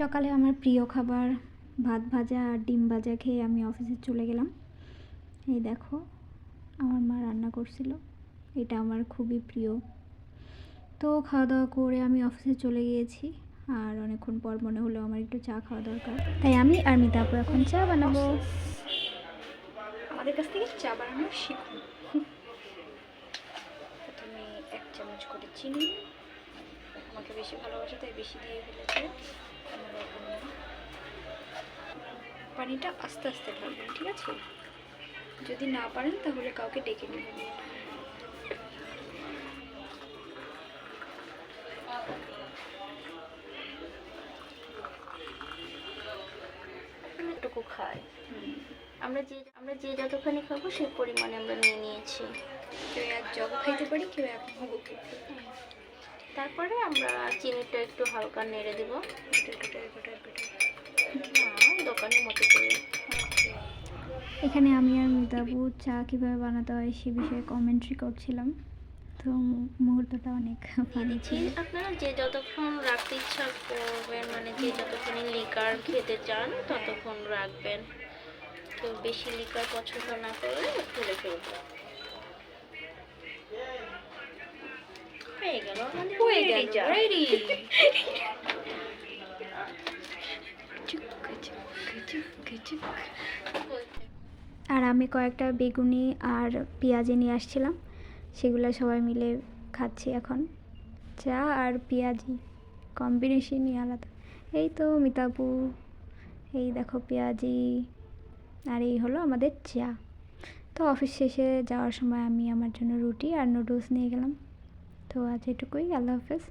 সকালে আমার প্রিয় খাবার ভাত ভাজা আর ডিম ভাজা খেয়ে আমি অফিসে চলে গেলাম। এই দেখো আমার মা রান্না করছিল, এটা আমার খুবই প্রিয়। তো খাওয়া দাওয়া করে আমি অফিসে চলে গিয়েছি, আর অনেকক্ষণ পর মনে হলো আমার একটু চা খাওয়া দরকার, তাই আমি আর মিতা আপু এখন চা বানাবো। আমাদের কাছ থেকে চা বানানো শিখুন। প্রথমে 1 চামচ করে চিনি, আমাকে বেশি ভালোবাসে তাই বেশি দিয়ে ফেলেছে। পানিটা আস্তে আস্তে ঢালবেন, ঠিক আছে? যদি না পারেন তাহলে কাউকে ডেকে নেবেন। এটুকু খাই। আমরা যে যতখানি খাবো সেই পরিমাণে আমরা নিয়ে নিয়েছি। কেউ 1 জগ খাইতে পারি, কেউ 1 মগ খাইতে পারি। তারপরে আমরা চিনিটা একটু হালকা নেড়ে দেবো, দোকানের মতো করে। এখানে আমি আর মিতাবু চা কীভাবে বানাতে হয় সে বিষয়ে কমেন্ট্রি করছিলাম, তো মুহূর্তটা অনেক ফানি ছিল। আপনারা যে যতক্ষণ রাখতে ইচ্ছা করবেন, মানে যে যতক্ষণ লিকার খেতে চান ততক্ষণ রাখবেন। কেউ বেশি লিকার পছন্দ না করলে ফেলে ফেলবেন। হয়ে গেল, রেডি। আর আমি কয়েকটা বেগুনি আর পেঁয়াজি নিয়ে আসছিলাম, সেগুলো সবাই মিলে খাচ্ছি এখন। চা আর পেঁয়াজি কম্বিনেশনই আলাদা। এই তো মিতাপু, এই দেখো পেঁয়াজি, আর এই হলো আমাদের চা। তো অফিস শেষে যাওয়ার সময় আমি আমার জন্য রুটি আর নুডলস নিয়ে গেলাম। তো আজ এটুকুই, আল্লাহ হাফেজ।